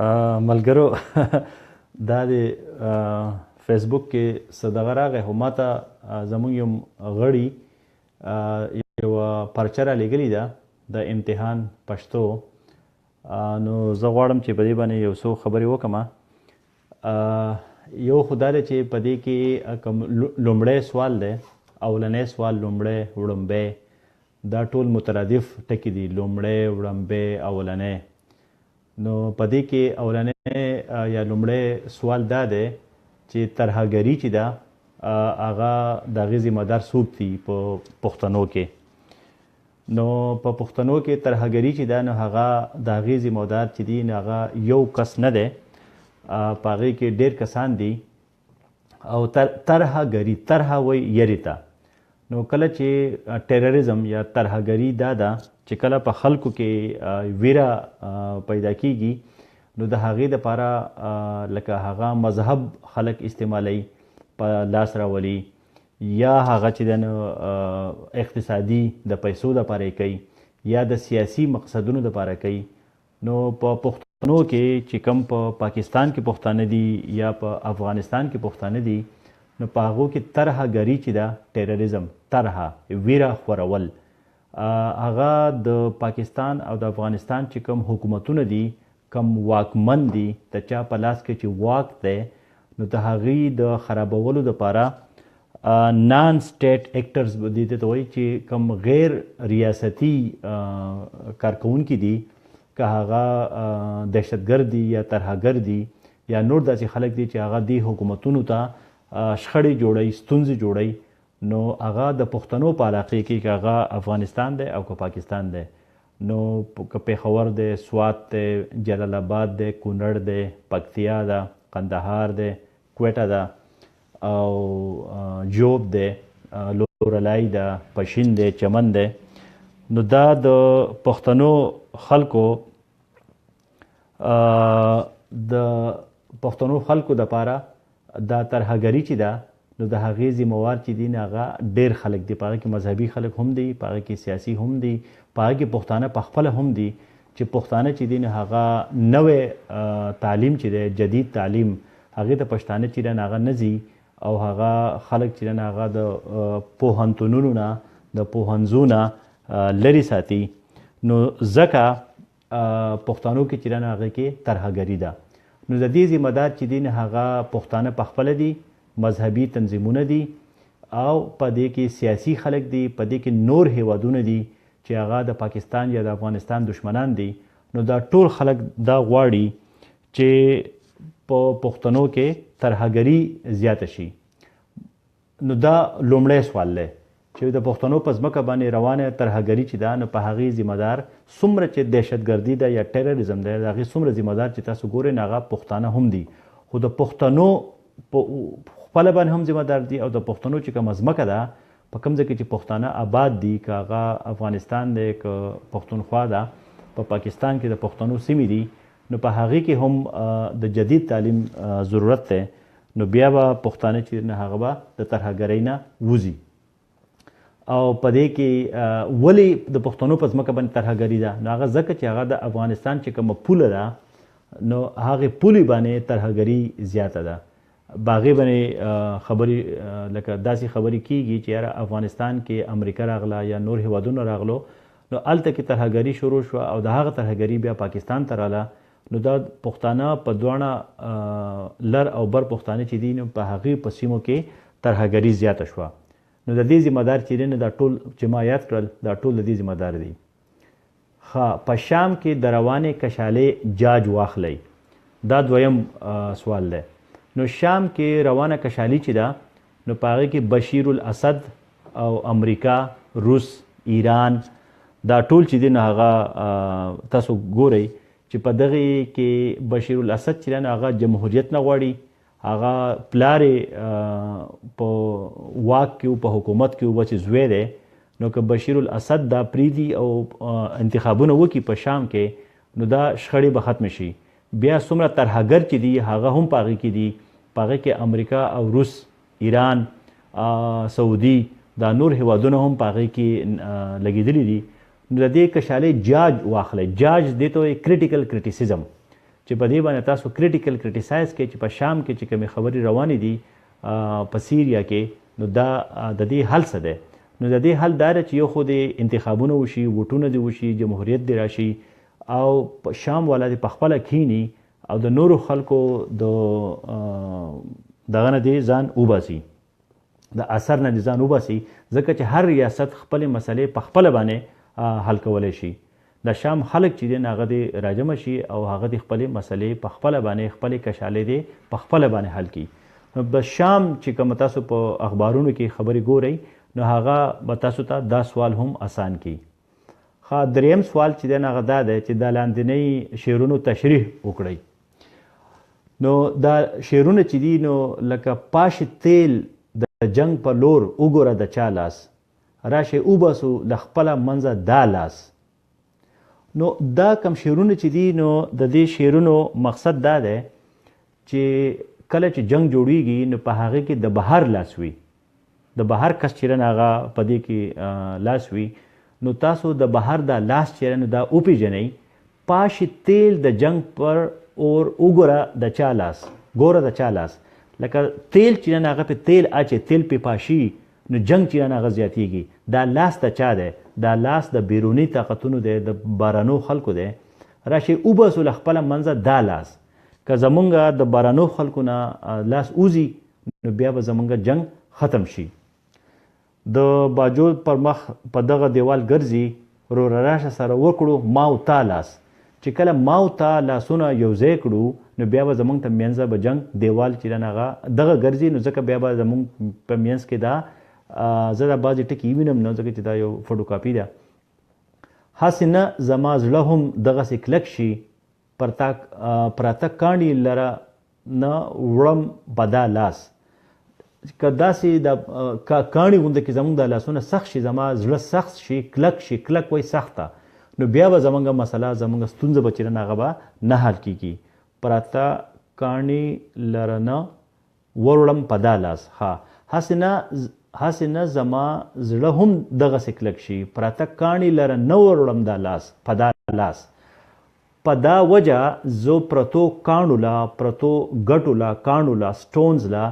ملګرو دا د فیسبوک کې څه دغه راغی خو ما ته زموږ یو غړي یوه پرچه رالیږلې ده د امتحان پښتو. نو زه غواړم چې په دې باندې یو څو خبرې وکړم. یو خو دا دی چې په دې کې کوم لومړی سوال دی، اولنی سوال لومړی وړومبی، دا ټول مترادف ټکي دي، لومړی وړومبی اولنی. نو په دې کې اولنی یا لومړی سوال دا دی چې ترهګري چې ده هغه د هغې ذمهدار څوک دي په پښتنو کې. نو په پښتنو کې ترهګري چې ده نو هغه د هغې ذمهدار چې دي نو هغه یو کس نه دی، په هغې کې ډېر کسان دي. او ترهګري، طرحه وایي یرې ته. نو کله چې ټیرریزم یا ترهګري دا ده چې کله په خلکو کې ویره پیدا کیږي نو د هغې دپاره لکه هغه مذهب خلک استعمالوي په لاس راولي، یا هغه چې د اقتصادي د پیسو دپاره یې کوي، یا د سیاسي مقصدونو دپاره کوي. نو په پښتنو کې چې کوم په پاکستان کې پښتانه دي یا په افغانستان کې پښتانه دي نو په هغو کې ترهګري چې ده، ټیرریزم، طرحه، ویره خورول، هغه د پاکستان او د افغانستان چې کوم حکومتونه دي، کوم واکمن دي، د چا په لاس کې چې واک دی نو د هغې د خرابولو دپاره نان سټیټ ایکټرز دې ته وایي چې کوم غیر ریاستي کارکوونکي دي، که هغه دهشتګرد دي یا ترهګر دي یا نور داسې خلک دي چې هغه دې حکومتونو ته شخړې جوړوي، ستونزې جوړوي. نو هغه د پښتنو په علاقې کې که هغه افغانستان دی او که پاکستان دی، نو که پیښور دی، سوات دی، جلال آباد دی، کونړ دی، پکتیا ده، قندهار دی، کویټه ده او جوب دی، لورلای ده، پشین دی، چمن دی. نو دا د پښتنو خلکو دپاره دا ترهګري چې ده نو د هغې ذمهوار چې دي هغه ډېر خلک دي. په هغې کې مذهبي خلک هم دي، په هغې کې سیاسي هم دي، په هغې کې پښتانه پخپله هم دي چې پښتانه چې دي نو هغه نوی تعلیم چې دی، جدید تعلیم، هغې ته پښتانه چې دی هغه نه ځي او هغه خلک چې دی هغه د پوهنتونونو نه، د پوهنځو نه لرې ساتي. نو ځکه پښتنو کې چې دی هغې کې ترهګري ده. نو د دې ذمهدار چې دي هغه پښتانه پخپله دي، مذهبي تنظیمونه دي او په دې کې سیاسي خلک دي، په دې کې نور هیوادونه دي چې هغه د پاکستان یا د افغانستان دشمنان دي. نو دا ټول خلک دا غواړي چې په پښتنو کې ترهګري زیاته شي. نو دا لومړی سوال دی چې د پښتنو په ځمکه باندې روانه ترهګري چې ده نو په هغې ذمهدار څومره چې دهشتګردي ده یا ټیرریزم دی، د هغې څومره ذمهدار چې تاسو ګورئ نو هغه پښتانه هم دي. خو د پښتنو په خپله باندې هم ذمهدار دي او د پښتنو چې کومه ځمکه ده په کوم ځای کې چې پښتانه آباد دي، که هغه افغانستان دی، که پښتونخوا ده، په پاکستان کې د پښتنو سیمې دي، نو په هغې کې هم د جدید تعلیم ضرورت دی. نو بیا به پښتانه چې نه هغه به د ترهګرۍ نه وځي. او په دې کې ولې د پښتنو په ځمکه باندې ترهګري ده؟ نو هغه ځکه چې هغه د افغانستان چې کومه پوله ده نو هغې پولې باندې ترهګري زیاته ده. باغې باندې خبرې لکه داسې خبرې کیږي چې یاره افغانستان کې امریکا راغله یا نور هیوادونه راغلو نو هلته کې ترهګري شروع شوه او د هغه ترهګري بیا پاکستان ته راله. نو دا پښتانه په دواړه لر او بر پښتانه چې دي نو په هغې په سیمو کې ترهګري زیاته شوه. نو د دې ذمهدار چې دی نو دا ټول چې ما یاد کړل دا ټول د دې ذمهدار دي. په شام کې د روانې کشالې جاج واخلئ، دا دویم سوال دی. نو شام کې روانه کشالي چې ده نو په هغې کې بشیر الاسد او امریکا، روس، ایران، دا ټول چې دی نو هغه تاسو ګورئ چې په دغې کې بشیر الاسد چې دی نو هغه جمهوریت نه غواړي، هغه پلار په واک کې په حکومت کې و چې زوی دی. نو که بشیر الاسد دا پریږدي او انتخابونه وکړي په شام کې نو دا شخړې به ختمې شي. بیا څومره ترهګر چې دي هغه هم په هغې کې دي، په هغې کې امریکا او روس، ایران، سعودي، دا نور هیوادونه هم په هغې کې لګېدلي دي. نو د دې کشالۍ جاج واخلئ. جاج دې ته وایي کریټیکل کریټیسزم، چې په دې باندې تاسو کریټیسایز کوئ چې په شام کې چې کومې خبرې روانې دي په سیریا کې، نو دا د دې حل څه دی؟ نو د دې حل دا دی چې یو خو د انتخابونه وشي، ووټونه دې وشي، جمهوریت دې راشي او شام والا دې پخپله کښیني او د نورو خلکو د دغه نه دې ځان وباسي، د اثر نه دې ځان وباسي، ځکه چې هر ریاست خپلې مسلې پخپله باندې حل کولی شي. د شام خلک چې دی هغه دې راجمع شي او هغه دې خپلې مسلې پخپله باندې، خپلې کشالې دې پخپله باندې حل کړي. د شام چې کوم تاسو په اخبارونو کې خبرې ګورئ نو هغه به تاسو ته دا سوال هم آسان کړي. دریم سوال چې دی هغه دا دی چې دا لاندنۍ شعرونو تشریح وکړئ. نو دا شعرونه چې دي نو لکه پاش تیل د جنگ په لور وګوره د چا لاس، راشئ وباسو له خپله منځه دا لاس. نو دا کم شعرونه چې دي نو د دې شعرونو مقصد دا دی چې کله چې جنگ جوړیږي نو په هغې کې د بهر لاس وي، د بهر کس چیرې هغه په دې کې لاس وي، نو تاسو د بهر دا لاس چیرې نو دا وپېژنئ. پاش تیل د جنگ پر اور وګوره د چا لاس، ګوره د چا لاس. لکه تیل چې هغه په تیل اچي، تیل په پاشي نو جنگ چې هغه زیاتیږي. دا لاس د چا دی؟ دا لاس د بیرونی طاقتونو دی، د بارانو خلکو دی. راشئ وباسو له خپله منځه دا لاس. که زمونږ د بارانو خلکو نه لاس وځي نو بیا به زمونږ جنگ ختم شي. د باجوړ پر مخ په دغه دیوال ګرځي، وروره راشه سره وکړو ما او تا لاس. چې کله ما او تا لاسونه یو ځای کړو نو بیا به زمونږ ته منځه به جنگ دیوال چې هغه دغه ګرځي، نو ځکه بیا به زمونږ په منځ کې دا زه دا بعضې ټکي وینم نو ځکه چې دا یو فوټو کاپي ده. هسې نه زما زړه هم دغسې کلک شي، پراته کاڼي لره نه وړم به دا لاس. که داسې د کاڼي غونده کې زموږ د لاسونه سخت شي، زما زړه سخت شي، کلک شي، کلک وایي سخته، نو بیا به زموږ مسله، زموږ ستونزه به چې هغه به نه حل کېږي. پراته کاڼي لره نه وروړم په دا لاس. هسې نه زما زړه هم دغسې کلک شي، پراته کاڼي لره نه وروړم دا لاس په دا لاس. په دا وجه زه پرتو کاڼو لا، پرتو ګټو لا، کاڼو لا، سټونز لا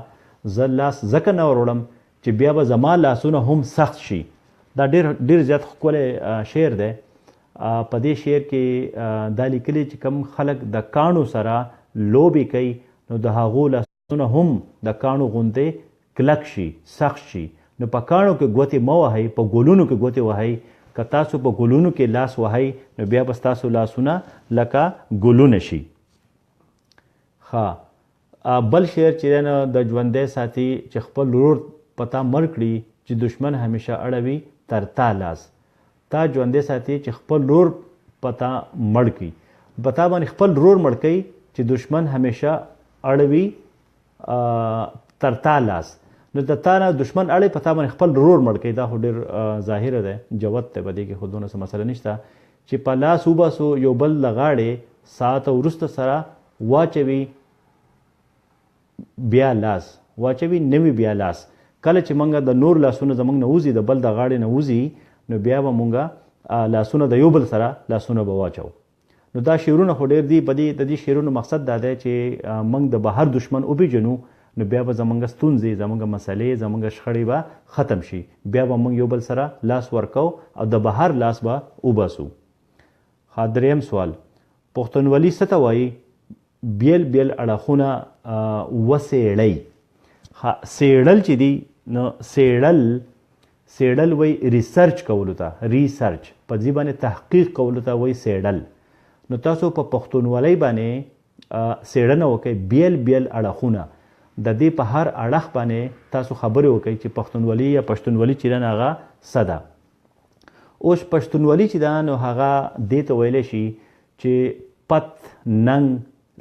زه لاس ځکه نه وروړم چې بیا به زما لاسونه هم سخت شي. دا ډېر زیات ښکلی شعر دی. په دې شعر کې دا لیکلي چې کوم خلک د کاڼو سره لوبې کوي نو د هغو لاسونه هم د کاڼو غوندې کلک شي، سخت شي. نو په کاڼو کې ګوتې مه وهئ، په ګلونو کې ګوتې وهئ. که تاسو په ګلونو کې لاس وهئ نو بیا به ستاسو لاسونه لکه ګلونه شي. بل شعر چې دی نو د ژوندی ساتي چې خپل ورور په تا مړ کړي، چې دشمن همیشه اړوي تر تا لاس. تا ژوندی ساتي چې خپل ورور په تا مړ کړي، په تا باندې خپل ورور مړ کوي چې دشمن همیشه اړوي تر تا لاس. نو د تا نه دشمن اړوي، په تا باندې خپل ورور مړ کوي. دا خو ډېر ظاهره دی، جوت دی، په دې کې خو دونه څه مسله نشته. چې په لاس وباسو یو بل له غاړې، ساعت وروسته سره واچوي بیا لاس، واچوي نوي بیا لاس. کله چې موږ د نور لاسونه زموږ نه وځي، د بل د غاړې نه وځي، نو بیا به موږ لاسونه د یو بل سره لاسونه به واچو. نو دا شعرونه خو ډېر دي. د دې شعرونو مقصد دا دی چې موږ د بهر دشمن وپېژنو، نو بیا به زموږ ستونزې، زموږ مسلې، زموږ شخړې به ختم شي. بیا به موږ یو بل سره لاس ورکو او د بهر لاس به وباسو. دریم سوال، پښتونولي څه ته وایي؟ بیل بیل اړخونه وڅېړئ. څېړل چې دي نو څېړل وایي ریسرچ کولو ته، ریسرچ په دې باندې تحقیق کولو ته وایي څېړل. نو تاسو په پښتونولۍ باندې څېړنه وکړئ، بیل بیل اړخونه. د دې په هر اړخ باندې تاسو خبرې وکړئ چې پښتونولي یا پښتونولي چې ده هغه څه ده. اوس پښتونولي چې ده نو هغه دې ته ویلی شي چې پت ننګ،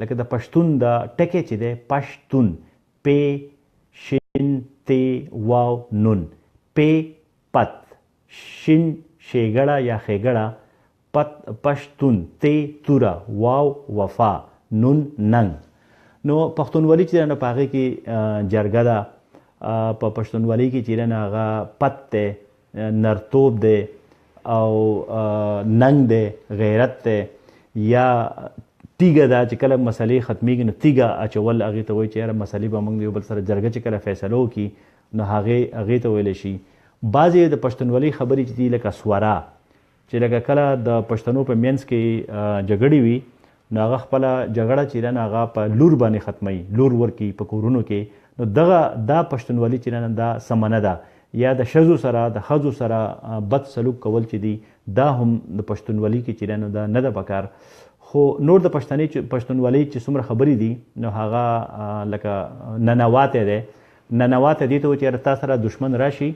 لکه د پښتون د ټکی چې دی پښتون، پی شین تی واو نون، پی پت، شین شیګړه یا خیګړه، پت پښتون، تی توره، واو وفا، نون ننګ. نو پښتونولي چې ده نو په هغې کې جرګه ده. په پښتونولي کې چې ده نو هغه پت دی، نرتوب دی او ننګ دی، غیرت دی، یا تیږه ده چې کله مسلې ختمیږي نو تیږه اچول هغې ته وایي چې یاره مسلې به موږ د یو بل سره جرګه چې کله فیصله وکړي نو هغې ته ویلی شي. بعضې د پښتونولۍ خبرې چې دي لکه سوره چې لکه کله د پښتنو په منځ کې جګړې وي نو هغه خپله جګړه چې ده نو هغه په لور باندې ختموي، لور ورکوي په کورونو کې. نو دا پښتونولي چې ده دا سمه نه ده. یا د ښځو سره د ښځو سره بد سلوک کول چې دي دا هم د پښتونولي کې چې ده نو دا نه ده پکار. خو نور د پښتونولۍ چې څومره خبرې دي نو هغه لکه ننواتی دی. ننواتی دې ته وایي چې یاره تا سره دشمن راشي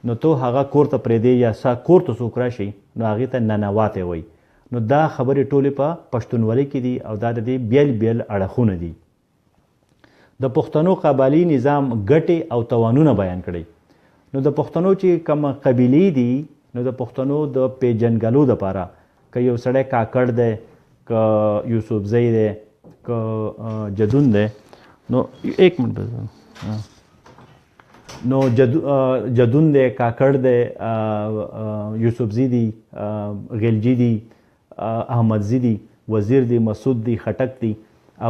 نو تو هغه کور ته پرېږدې یا کور ته څوک راشي نو هغې ته ننواتی وایي. نو دا خبرې ټولې په پښتونولۍ کې دي او دا د دې بیل بیل اړخونه دي. د پښتنو قبایلي نظام ګټې او توانونه بیان کړئ. نو د پښتنو چې کوم قبیلې دي نو د پښتنو د پیژنګلو دپاره که یو سړی کاکړ دی، که یوسفزی دی، که جدون دی، نو ایک منټ نو جدون دی، کاکړ دی، یوسفزی دی، غلجي دی، احمدزي دی، وزیر دی، مسعود دی، خټک دی،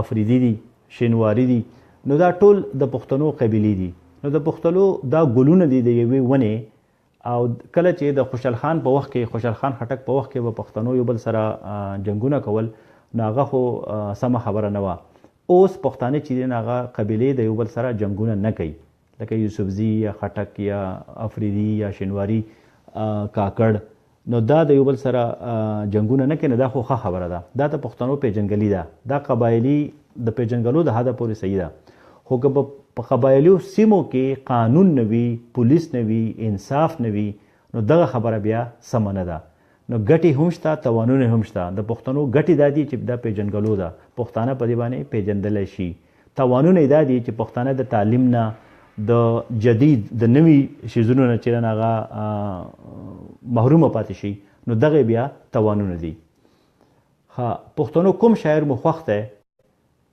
افریدي دی، شینواري دی. نو دا ټول د پښتنو قبیلې دي. نو د پښتنو دا ګلونه دي د یوې ونې. او کله چې د خوشحال خان په وخت کې، خوشحال خان خټک په وخت کې به پښتنو یو بل سره جنګونه کول نو هغه خو سمه خبره نه وه. اوس پښتانه چې دي هغه قبیلې د یو بل سره جنګونه نه کوي، لکه یوسفزي یا خټک یا افریدي یا شینواري، کاکړ. نو دا د یو بل سره جنګونه نه کوي. نو دا خو ښه خبره ده. دا د پښتنو پیژنګلي ده. دا قبایلي د پیژنګلو د حده پورې صحیح ده. خو که په قبایلو سیمو کې قانون نه وي، پولیس نه وي، انصاف نه وي نو دغه خبره بیا سمه نه ده. نو ګټې هم شته، توانونه هم شته. د پښتنو ګټې دا دي چې دا پیژنګلو ده، پښتانه په دې باندې پیژندلی شي. توانونه دا دي چې پښتانه د تعلیم نه، د جدید د نوي شیزونو نه چې هغه محرومه پاتې شي نو دغه بیا توانونه دي. پښتنو کوم شاعر مو خوښ دی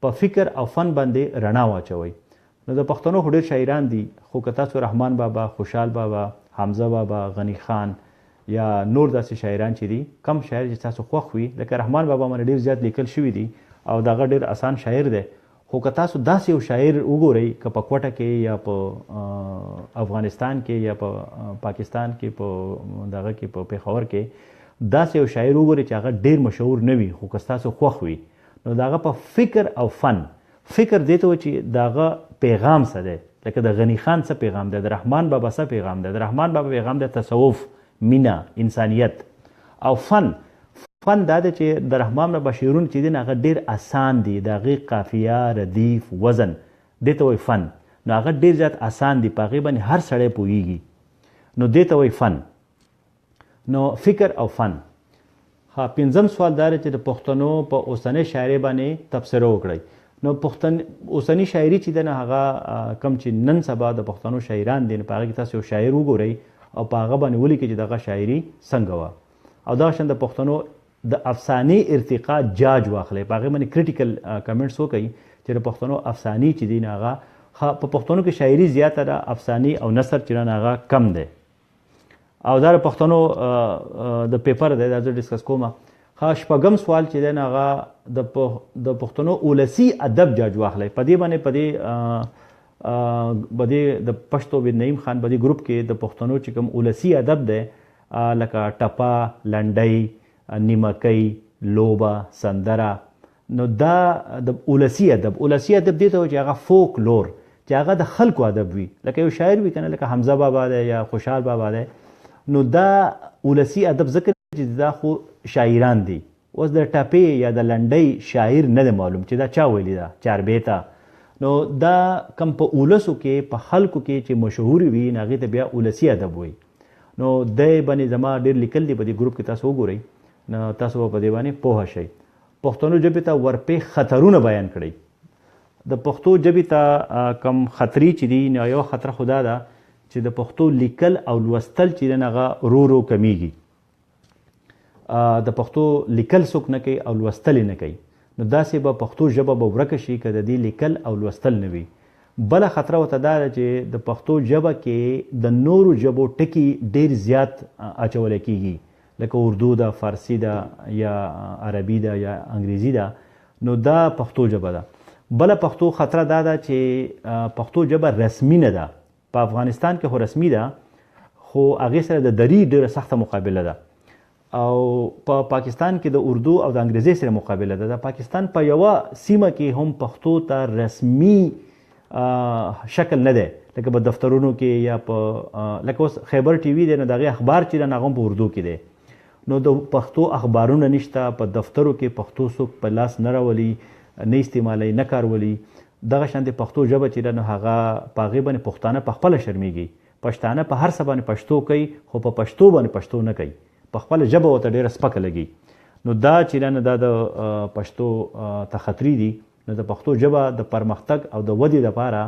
په فکر او فن باندې رڼا واچوئ. نو د پښتنو خو ډېر شاعران دي، خو که تاسو رحمان بابا، خوشحال بابا، حمزه بابا، غني خان یا نور داسې شاعران چې دي، کم شاعر چې تاسو خوښ وي، لکه رحمان بابا باندې ډېر زیات لیکل شوي دي او دغه ډېر اسان شاعر دی. خو که تاسو داسې یو شاعر وګورئ که په کوټه کې یا په افغانستان کې یا په پاکستان کې په دغه کې په پېښور کې داسې یو شاعر وګورئ چې هغه ډېر مشهور نه وي، خو که ستاسو خوښ وي نو د هغه په فکر او فن، فکر دې ته وایي چې د هغه پیغام څه دی. لکه د غني خان څه پیغام دی، د رحمان بابا څه پیغام دی. د رحمان بابا پیغام دی تصوف، مینه، انسانیت. او فن دا دی چې د رحمان بابا شعرونه چې دي هغه ډېر اسان دي، د هغې قافیه، ردیف، وزن دې ته وایي فن. نو هغه ډېر زیات اسان دي، په هغې باندې هر سړی پوهیږي. نو دې ته وایي فن. نو فکر او فن. پنځم سوال دا دی چې د پښتنو په اوسنۍ شاعرۍ باندې تبصره وکړئ. نو اوسنۍ شاعري چې ده نه هغه کم چې نن سبا د پښتنو شاعران دي نو په هغه کې تاسو یو شاعر وګورئ او په هغه باندې ولیکئ چې دغه شاعري څنګه وه. او دغه شان د پښتنو د افسانې ارتقا جاج واخلئ، په هغې باندې کریټیکل کمنټس وکئ چې د پښتنو افسانې چې دي هغه په پښتنو کې شاعري زیاته ده، افسانې او نثر چې هغه کم دی. او دا د پښتنو د پیپر دی، دا زه ډسکس کوم. شپږم سوال چې دی هغه د پښتنو اولسي ادب جاج واخلئ. په دې باندې په دې د پښتو بن نعیم خان په دې ګروپ کې د پښتنو چې کوم اولسي ادب دی لکه ټپه، لنډۍ، نیمکۍ، لوبه، سندره، نو دا د اولسي ادب. اولسي ادب دې ته وایي چې هغه فوک لور، چې هغه د خلکو ادب وي، لکه یو شاعر وي که نه، لکه حمزه بابا دی یا خوشحال بابا دی. نو دا اولسي ادب ځکه چې دا خو شاعران دي. اوس د ټپې یا د لنډۍ شاعر نه دی معلوم چې دا چا ویلي ده، چاربیته. نو دا کم په اولسو کې په خلکو کې چې مشهور وي نو هغې ته بیا اولسي ادب وایي. نو دی باندې زما ډېر لیکل دي په دې ګروپ کې، تاسو وګورئ نو تاسو به په دې باندې پوهه شئ. پښتنو ژبې ته ورپې خطرونه بیان کړئ. د پښتو ژبې ته کم خطرې چې دي نو یو خطره خو دا ده چې د پښتو لیکل او لوستل چې دی هغه ورو ورو کمیږي. د پښتو لیکل څوک نه کوي او لوستل یې نه کوي. نو داسې به پښتو ژبه به ورکه شي که د دې لیکل او لوستل نه وي. بله خطره ورته دا ده چې د پښتو ژبه کې د نورو ژبو ټکي ډېر زیات اچولی کېږي، لکه اردو ده، فارسي ده یا عربي ده یا انګریزي ده. نو دا پښتو ژبه ده. بله پښتو خطره دا ده چې پښتو ژبه رسمي نه ده. په افغانستان کې خو رسمي ده، خو هغې سره د دري ډېره سخته مقابله ده، او په پاکستان کې د اردو او د انګریزي سره مقابله ده. د پاکستان په یوه سیمه کې هم پښتو ته رسمي شکل نه دی، لکه په دفترونو کې یا په لکه اوس خیبر ټي وي دی، نو د هغې اخبار چې دی هغه هم په اردو کې دی. نو د پښتو اخبارونه نشته، په دفترو کې پښتو څوک په لاس نه راولي، نه استعمالوي، نه کارولي. دغه شانتې پښتو ژبه چې ده نو هغه په هغې باندې پښتانه پخپله شرمېږي. پښتانه په هر څه باندې پښتو کوي، خو په پښتو باندې پښتو نه کوي، په خپله ژبه ورته ډېره سپکه لګي. نو دا چې ده نو دا د پښتو ته خطري دي. نو د پښتو ژبه د پرمختګ او د ودې لپاره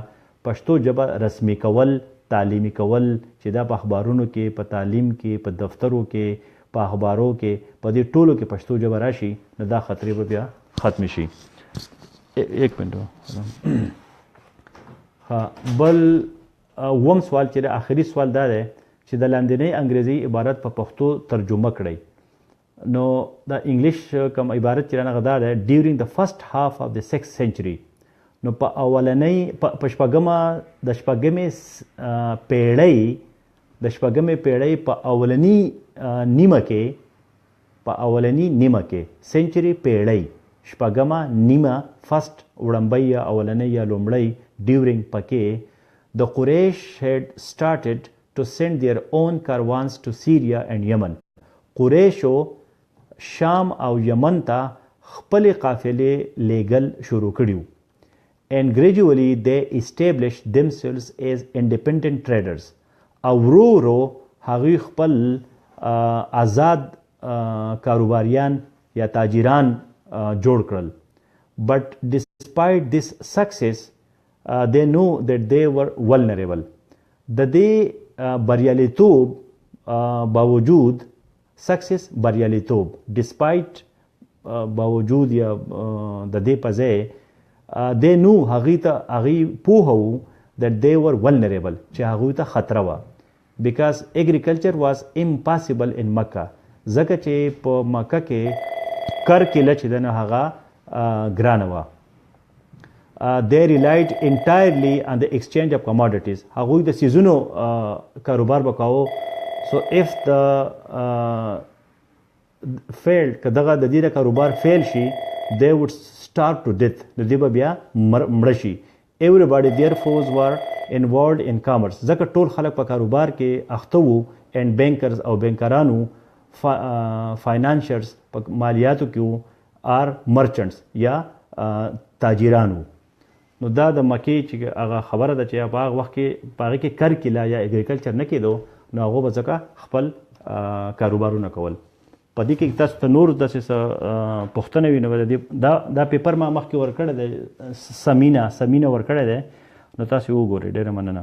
پښتو ژبه رسمي کول، تعلیمي کول، چې دا په اخبارونو کې، په تعلیم کې، په دفترو کې، په اخبارو کې، په دې ټولو کې پښتو ژبه راشي، نو دا خطرې به بیا ختم شي. ایک منټ. بل اووم سوال چې د آخري سوال دا دی چې د لاندنۍ انګریزي عبارت په پښتو ترجمه کړئ. نو د انګلیش کوم عبارت چې هغه دا دی ډیورینګ د فرست هاف اف د 6th century. نو په اولنۍ په شپږمې پیړۍ په اولنۍ نیمه کې سنچري پیړۍ شپږمه نیمه فرست وړمبۍ یا اولنۍ یا لومړۍ ډیورینګ پکې د قریش had started to send their own caravans to Syria and Yemen. قریشو شام او یمن ته خپلې قافلې لیږل شروع کړي. And gradually they established themselves as independent traders. او ورو ورو هغوی خپل آزاد کاروباریان یا تاجران جوړ کړل. But despite this success, they knew that they were vulnerable. د دې بریالیتوب باوجود سکسس بریالیتوب ډسپایټ باوجود یا د دې په ځای دی نو هغوی پوهه وو that they were vulnerable چې هغوی ته خطره وه. because agriculture was impossible in Mecca. ځکه چې په مکه کې کرکیله چې ده نو هغه ګرانه وه. they relied entirely on the exchange of commodities. هغوی د څیزونو کاروبار به کاوه. So if the failed که دغه د دې د کاروبار فیل شي they would starve to death. د دې به بیا مړه شي. everybody therefore were involved in commerce. ځکه ټول خلک په کاروبار کې اخته وو. and bankers او بینکرانو financiers په مالیاتو کې وو are merchants یا تاجرانو. نو دا د مکې چې هغه خبره ده چې په هغه وخت کې په هغې کې کرکیله یا اګریکلچر نه کېدو، نو هغو به ځکه خپل کاروبارونه کول. په دې کې تاسو ته نور داسې څه پوښتنه وي نو دا پیپر ما مخکې ورکړی دی، سمینه ورکړی دی، نو تاسو وګورئ. ډېره مننه.